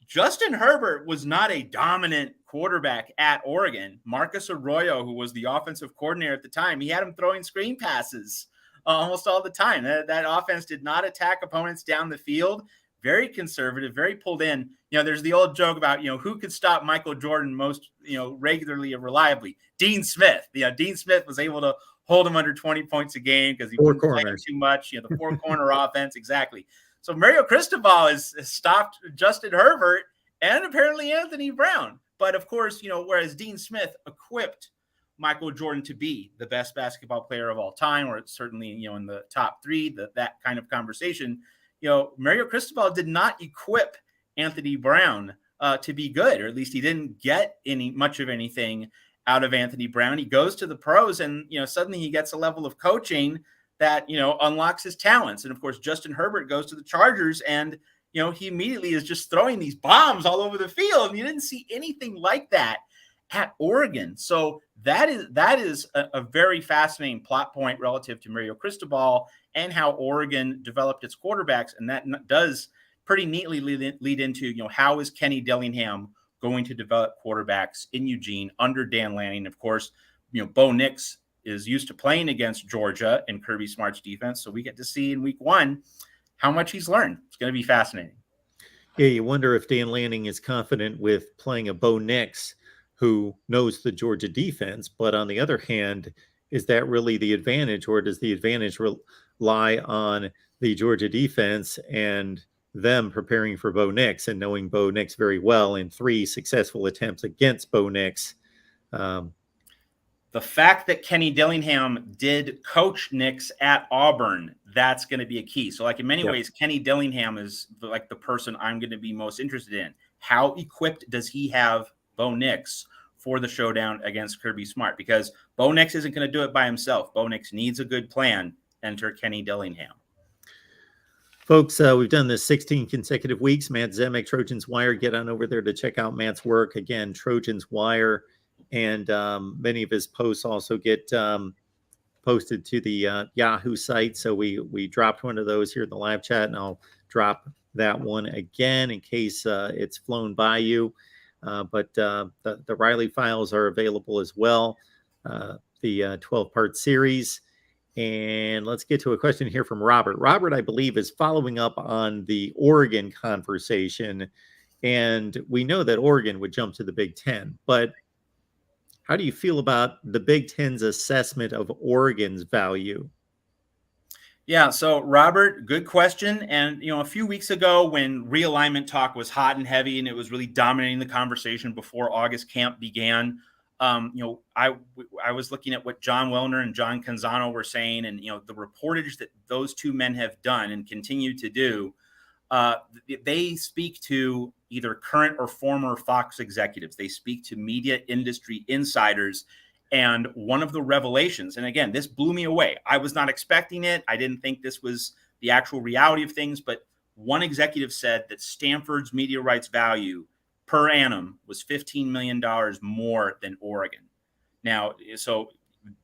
Justin Herbert was not a dominant quarterback at Oregon. Marcus Arroyo, who was the offensive coordinator at the time, he had him throwing screen passes almost all the time. That offense did not attack opponents down the field. Very conservative, very pulled in. There's the old joke about, who could stop Michael Jordan most, regularly and reliably? Dean Smith. Dean Smith was able to hold him under 20 points a game because he wouldn't play too much. The four corner offense. Exactly. So Mario Cristobal has stopped Justin Herbert and apparently Anthony Brown. But of course, whereas Dean Smith equipped Michael Jordan to be the best basketball player of all time, or certainly, in the top three, that kind of conversation, Mario Cristobal did not equip Anthony Brown to be good, or at least he didn't get much of anything out of Anthony Brown. He goes to the pros and, suddenly he gets a level of coaching that, unlocks his talents. And of course, Justin Herbert goes to the Chargers and, he immediately is just throwing these bombs all over the field. And you didn't see anything like that at Oregon. So that is a very fascinating plot point relative to Mario Cristobal and how Oregon developed its quarterbacks. And that does pretty neatly lead into, how is Kenny Dillingham going to develop quarterbacks in Eugene under Dan Lanning? Of course, Bo Nix is used to playing against Georgia and Kirby Smart's defense. So we get to see in week one how much he's learned. It's going to be fascinating. Yeah, you wonder if Dan Lanning is confident with playing a Bo Nix who knows the Georgia defense. But on the other hand, is that really the advantage, or does the advantage rely on the Georgia defense and them preparing for Bo Nix and knowing Bo Nix very well in 3 successful attempts against Bo Nix? The fact that Kenny Dillingham did coach Nix at Auburn, that's going to be a key. So in many ways, Kenny Dillingham is the person I'm going to be most interested in. How equipped does he have Bo Nix for the showdown against Kirby Smart? Because Bo Nix isn't going to do it by himself. Bo Nix needs a good plan. Enter Kenny Dillingham. Folks, we've done this 16 consecutive weeks. Matt Zemek, Trojans Wire. Get on over there to check out Matt's work. Again, Trojans Wire. And many of his posts also get posted to the Yahoo site. So we dropped one of those here in the live chat, and I'll drop that one again in case it's flown by you. But the Riley files are available as well, the 12-part series. And let's get to a question here from Robert. Robert, I believe, is following up on the Oregon conversation. And we know that Oregon would jump to the Big Ten. But how do you feel about the Big Ten's assessment of Oregon's value? Yeah, so Robert, good question. And, a few weeks ago when realignment talk was hot and heavy and it was really dominating the conversation before August camp began, I was looking at what John Wilner and John Canzano were saying, and the reportage that those two men have done and continue to do. They speak to either current or former Fox executives. They speak to media industry insiders. And one of the revelations, and again, this blew me away. I was not expecting it. I didn't think this was the actual reality of things. But one executive said that Stanford's media rights value per annum was $15 million more than Oregon. Now, so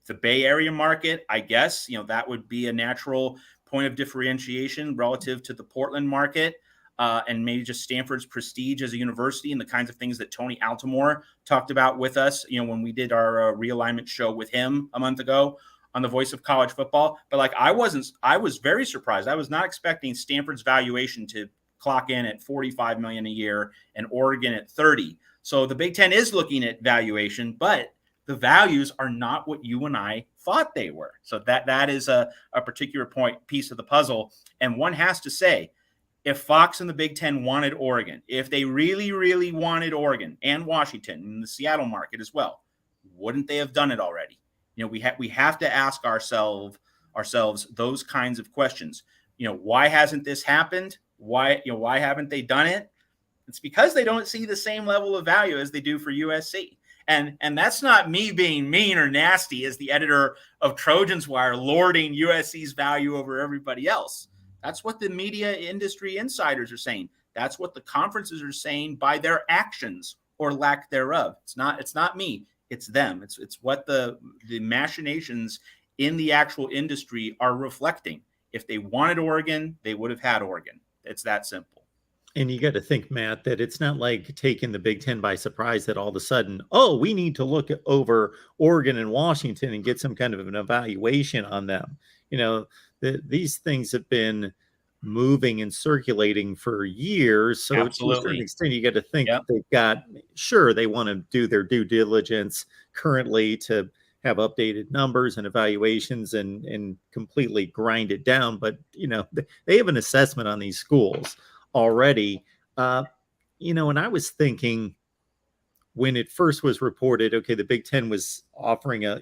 the Bay Area market, I guess, that would be a natural point of differentiation relative to the Portland market, and maybe just Stanford's prestige as a university and the kinds of things that Tony Altimore talked about with us, when we did our realignment show with him a month ago on the Voice of College Football. But I was very surprised. I was not expecting Stanford's valuation to clock in at $45 million a year and Oregon at 30. So the Big Ten is looking at valuation, but the values are not what you and I thought they were. So that is a particular piece of the puzzle. And one has to say, if Fox and the Big Ten wanted Oregon, if they really, really wanted Oregon and Washington and the Seattle market as well, wouldn't they have done it already? We have to ask ourselves those kinds of questions. Why hasn't this happened? Why haven't they done it? It's because they don't see the same level of value as they do for USC. And that's not me being mean or nasty as the editor of Trojans Wire, lording USC's value over everybody else. That's what the media industry insiders are saying. That's what the conferences are saying by their actions or lack thereof. It's not me. It's them. It's what the machinations in the actual industry are reflecting. If they wanted Oregon, they would have had Oregon. It's that simple. And you got to think, Matt, that it's not like taking the Big Ten by surprise that all of a sudden, we need to look over Oregon and Washington and get some kind of an evaluation on them. These things have been moving and circulating for years. So Absolutely. To a certain extent, you got to think they want to do their due diligence currently to have updated numbers and evaluations and completely grind it down. But, they have an assessment on these schools already. And I was thinking when it first was reported, okay, the Big Ten was offering a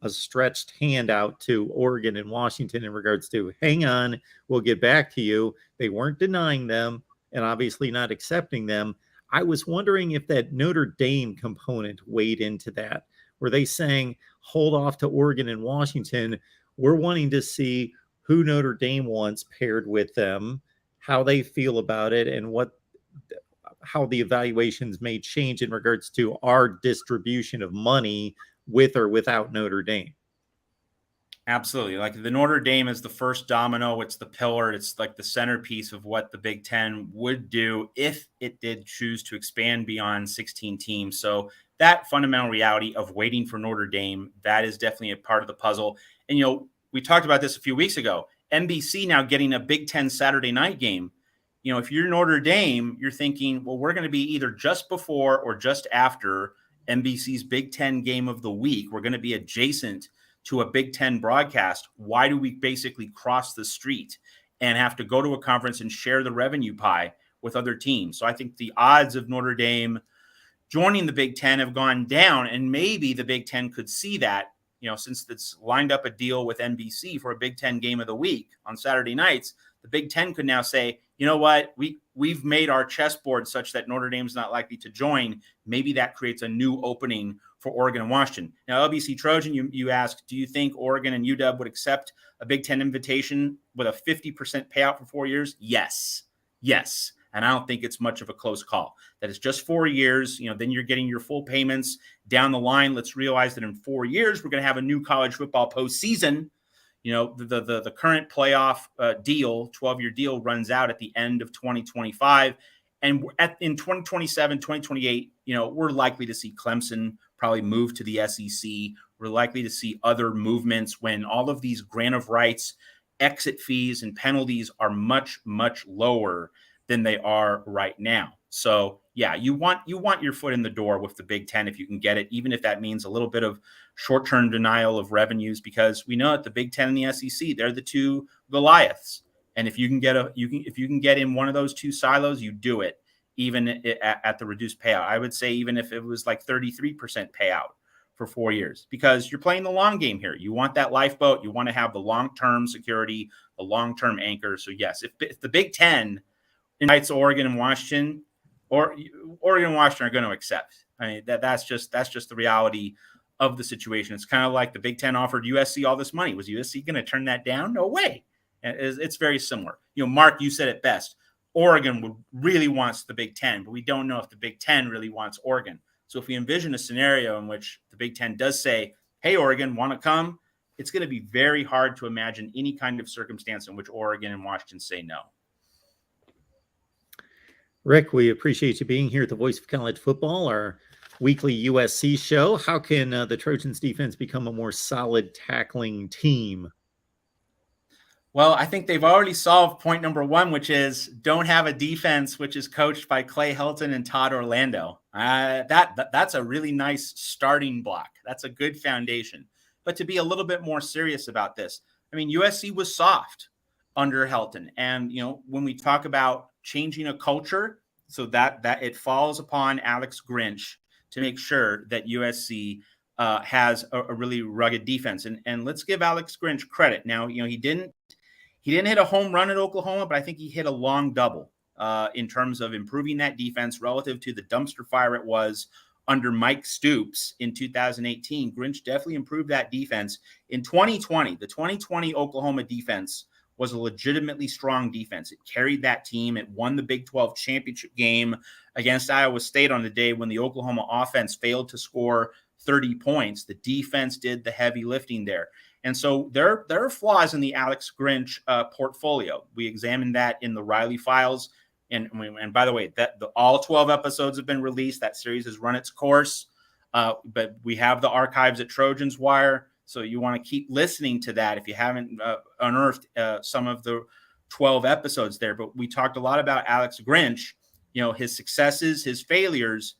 stretched handout to Oregon and Washington in regards to, hang on, we'll get back to you. They weren't denying them and obviously not accepting them. I was wondering if that Notre Dame component weighed into that. Were they saying, hold off to Oregon and Washington? We're wanting to see who Notre Dame wants paired with them, how they feel about it, and how the evaluations may change in regards to our distribution of money with or without Notre Dame. Absolutely. Like the Notre Dame is the first domino. It's the pillar. It's like the centerpiece of what the Big Ten would do if it did choose to expand beyond 16 teams. So that fundamental reality of waiting for Notre Dame, that is definitely a part of the puzzle. And, we talked about this a few weeks ago. NBC now getting a Big Ten Saturday night game. If you're Notre Dame, you're thinking, well, we're going to be either just before or just after NBC's Big Ten game of the week. We're going to be adjacent to a Big Ten broadcast. Why do we basically cross the street and have to go to a conference and share the revenue pie with other teams? So I think the odds of Notre Dame joining the Big Ten have gone down, and maybe the Big Ten could see that, since it's lined up a deal with NBC for a Big Ten game of the week on Saturday nights, the Big Ten could now say, you know what, we've made our chessboard such that Notre Dame's not likely to join. Maybe that creates a new opening for Oregon and Washington. Now, LBC Trojan, you asked, do you think Oregon and UW would accept a Big Ten invitation with a 50% payout for 4 years? Yes. And I don't think it's much of a close call. That is just 4 years. Then you're getting your full payments down the line. Let's realize that in 4 years, we're going to have a new college football postseason. The current playoff deal, 12-year deal, runs out at the end of 2025. And in 2027, 2028, we're likely to see Clemson probably move to the SEC. We're likely to see other movements when all of these grant of rights, exit fees, and penalties are much, much lower than they are right now. So yeah, you want your foot in the door with the Big Ten if you can get it, even if that means a little bit of short-term denial of revenues, because we know that the Big Ten and the SEC, they're the two Goliaths. And if you can get in one of those two silos, you do it, even at the reduced payout. I would say even if it was like 33% payout for 4 years, because you're playing the long game here. You want that lifeboat. You want to have the long-term security, the long-term anchor. So yes, if the Big Ten invites Oregon and Washington, or Oregon and Washington are going to accept. I mean, that's just the reality of the situation. It's kind of like the Big Ten offered USC all this money. Was USC going to turn that down? No way. It's very similar. Mark, you said it best. Oregon really wants the Big Ten, but we don't know if the Big Ten really wants Oregon. So if we envision a scenario in which the Big Ten does say, hey, Oregon, want to come? It's going to be very hard to imagine any kind of circumstance in which Oregon and Washington say no. Rick, we appreciate you being here at the Voice of College Football, our weekly USC show. How can the Trojans defense become a more solid tackling team? Well, I think they've already solved point number one, which is don't have a defense which is coached by Clay Helton and Todd Orlando. That's a really nice starting block. That's a good foundation. But to be a little bit more serious about this, I mean, USC was soft under Helton. And, when we talk about changing a culture, so that it falls upon Alex Grinch to make sure that USC has a really rugged defense. And let's give Alex Grinch credit. Now, he didn't hit a home run at Oklahoma, but I think he hit a long double in terms of improving that defense relative to the dumpster fire it was under Mike Stoops in 2018. Grinch definitely improved that defense. In 2020, the 2020 Oklahoma defense was a legitimately strong defense. It carried that team. It won the Big 12 championship game against Iowa State on the day when the Oklahoma offense failed to score 30 points. The defense did the heavy lifting there. And so there are flaws in the Alex Grinch portfolio. We examined that in the Riley files. And by the way, all 12 episodes have been released. That series has run its course. But we have the archives at Trojans Wire. So you want to keep listening to that if you haven't unearthed some of the 12 episodes there. But we talked a lot about Alex Grinch, his successes, his failures,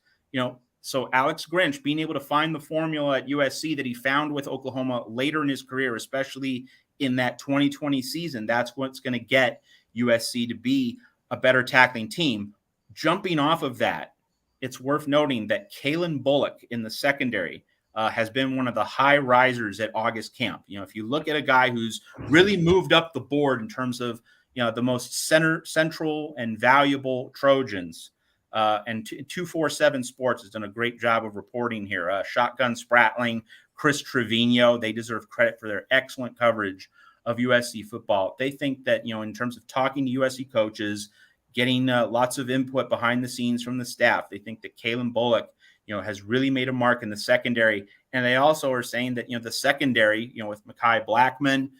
So Alex Grinch being able to find the formula at USC that he found with Oklahoma later in his career, especially in that 2020 season, that's what's going to get USC to be a better tackling team. Jumping off of that, it's worth noting that Kalen Bullock in the secondary has been one of the high risers at August camp. If you look at a guy who's really moved up the board in terms of, the most central and valuable Trojans, and 247 Sports has done a great job of reporting here. Shotgun Spratling, Chris Trevino, they deserve credit for their excellent coverage of USC football. They think that, in terms of talking to USC coaches, getting lots of input behind the scenes from the staff, they think that Kalen Bullock, has really made a mark in the secondary. And they also are saying that, the secondary, with Mekhi Blackman,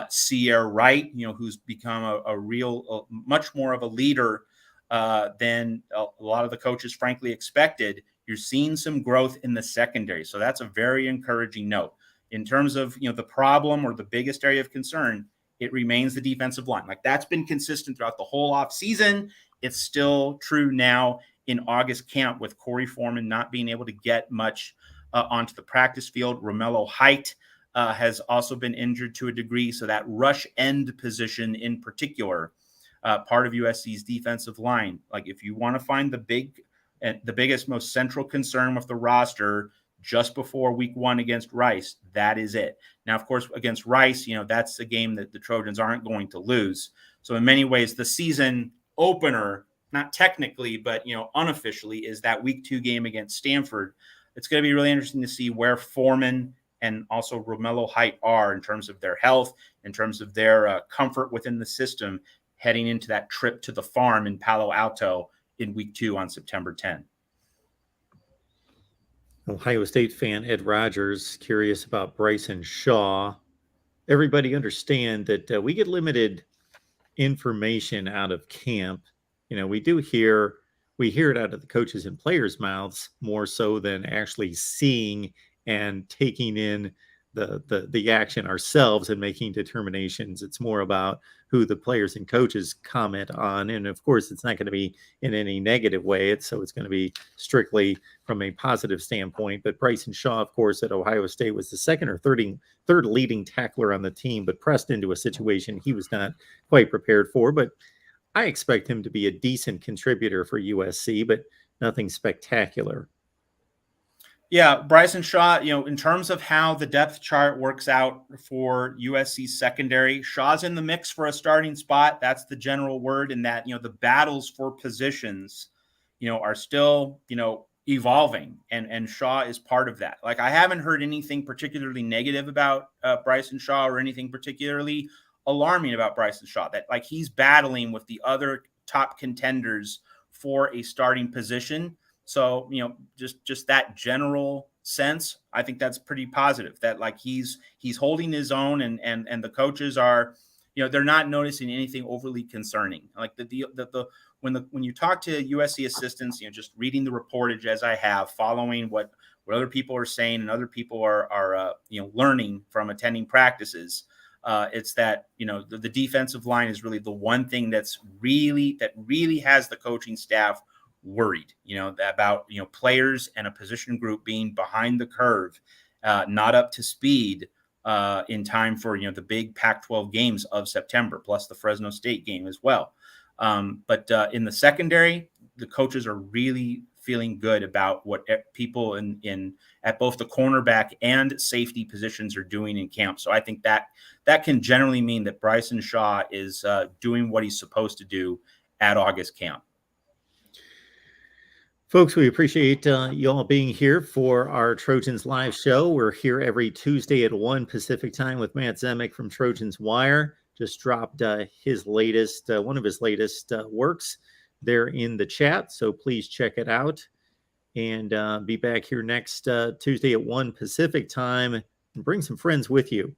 Sierra Wright, who's become a real, much more of a leader than a lot of the coaches frankly expected. You're seeing some growth in the secondary. So that's a very encouraging note. In terms of, the problem or the biggest area of concern, it remains the defensive line. Like that's been consistent throughout the whole off season. It's still true now in August camp with Corey Foreman not being able to get much onto the practice field. Romello Height has also been injured to a degree. So that rush end position in particular, part of USC's defensive line. Like if you want to find the biggest, most central concern with the roster just before week 1 against Rice, that is it. Now, of course, against Rice, that's a game that the Trojans aren't going to lose. So in many ways, the season opener, not technically, but, unofficially, is that week 2 game against Stanford. it's going to be really interesting to see where Foreman and also Romello Height are in terms of their health, in terms of their comfort within the system, heading into that trip to the farm in Palo Alto in week 2 on September 10. Ohio State fan Ed Rogers, curious about Bryson Shaw. Everybody understand that we get limited information out of camp. We hear it out of the coaches and players' mouths more so than actually seeing and taking in the action ourselves and making determinations. It's more about who the players and coaches comment on. And of course, it's not going to be in any negative way. It's going to be strictly from a positive standpoint. But Bryson Shaw, of course, at Ohio State was the second or third leading tackler on the team, but pressed into a situation he was not quite prepared for. But I expect him to be a decent contributor for USC, but nothing spectacular. Yeah, Bryson Shaw, in terms of how the depth chart works out for USC's secondary, Shaw's in the mix for a starting spot. That's the general word, in that, the battles for positions, are still, evolving, and Shaw is part of that. Like, I haven't heard anything particularly negative about Bryson Shaw, or anything particularly alarming about Bryson Shaw, that like he's battling with the other top contenders for a starting position. So, just that general sense, I think that's pretty positive, that like he's holding his own, and the coaches are, they're not noticing anything overly concerning. Like when you talk to USC assistants, just reading the reportage as I have, following what other people are saying and other people are learning from attending practices, it's that, the defensive line is really the one thing that really has the coaching staff worried, about, players and a position group being behind the curve, not up to speed in time for, the big Pac-12 games of September, plus the Fresno State game as well. But in the secondary, the coaches are really feeling good about what people in at both the cornerback and safety positions are doing in camp. So I think that can generally mean that Bryson Shaw is doing what he's supposed to do at August camp. Folks, we appreciate you all being here for our Trojans live show. We're here every Tuesday at 1 Pacific time with Matt Zemek from Trojans Wire. Just dropped his latest, one of his latest works there in the chat. So please check it out, and be back here next Tuesday at 1 Pacific time, and bring some friends with you.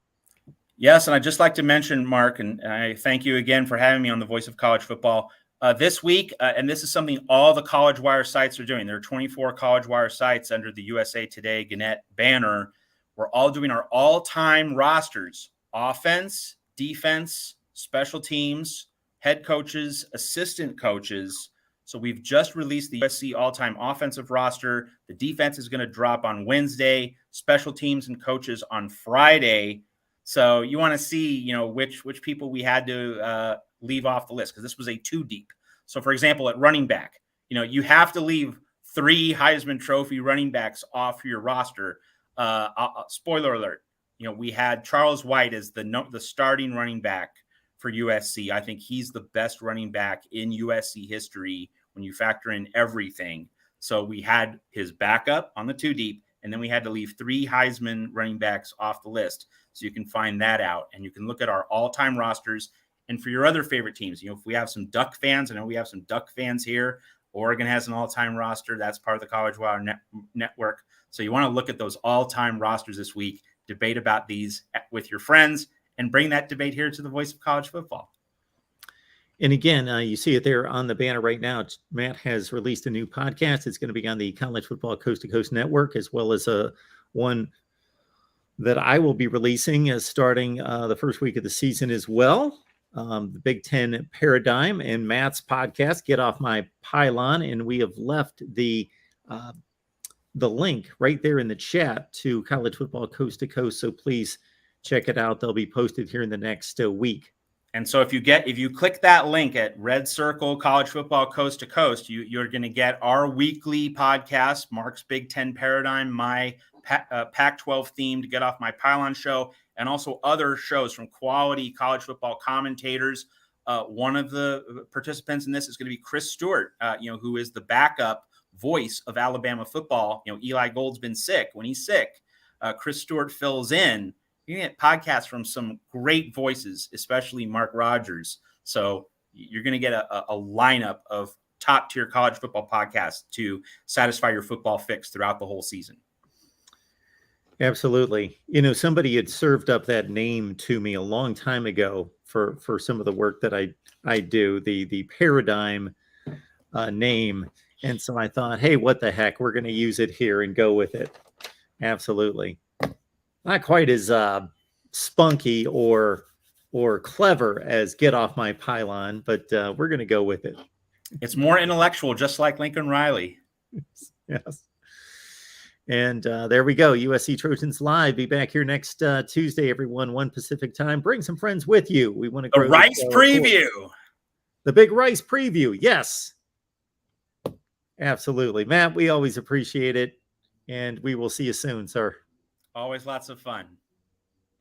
Yes, and I'd just like to mention, Mark, and I thank you again for having me on the Voice of College Football. This week, and this is something all the College Wire sites are doing. There are 24 College Wire sites under the USA Today Gannett banner. We're all doing our all-time rosters: offense, defense, special teams, head coaches, assistant coaches. So we've just released the USC all-time offensive roster. The defense is going to drop on Wednesday, special teams and coaches on Friday. So you want to see, which people we had to leave off the list, because this was a 2 deep. So, for example, at running back, you have to leave 3 Heisman Trophy running backs off your roster. Spoiler alert, we had Charles White as the starting running back for USC. I think he's the best running back in USC history when you factor in everything. So we had his backup on the 2 deep, and then we had to leave 3 Heisman running backs off the list. So you can find that out, and you can look at our all-time rosters. And for your other favorite teams, if we have some Duck fans, I know we have some Duck fans here. Oregon has an all-time roster. That's part of the College Wire network. So you want to look at those all-time rosters this week, debate about these with your friends, and bring that debate here to the Voice of College Football. And again, you see it there on the banner right now. Matt has released a new podcast. It's going to be on the College Football Coast to Coast Network, as well as one that I will be releasing starting the first week of the season as well. The Big Ten Paradigm, and Matt's podcast, Get Off My Pylon. And we have left the link right there in the chat to College Football Coast to Coast. So please check it out. They'll be posted here in the next week. And so if you click that link at Red Circle College Football Coast to Coast, you're going to get our weekly podcast, Mark's Big Ten Paradigm, my Pac-12 themed Get Off My Pylon show, and also other shows from quality college football commentators. One of the participants in this is going to be Chris Stewart, who is the backup voice of Alabama football. You know, Eli Gold's been sick. When he's sick, Chris Stewart fills in. You can get podcasts from some great voices, especially Mark Rogers. So you're going to get a lineup of top tier college football podcasts to satisfy your football fix throughout the whole season. Absolutely. You know, somebody had served up that name to me a long time ago for some of the work that I do, the Paradigm name. And so I thought, hey, what the heck? We're going to use it here and go with it. Absolutely. Not quite as spunky or clever as Get Off My Pylon, but we're going to go with it. It's more intellectual, just like Lincoln Riley. Yes. And there we go. USC Trojans Live. Be back here next Tuesday, everyone, 1 Pacific time. Bring some friends with you. We want to grow the Rice preview. The big Rice preview. Yes. Absolutely. Matt, we always appreciate it. And we will see you soon, sir. Always lots of fun.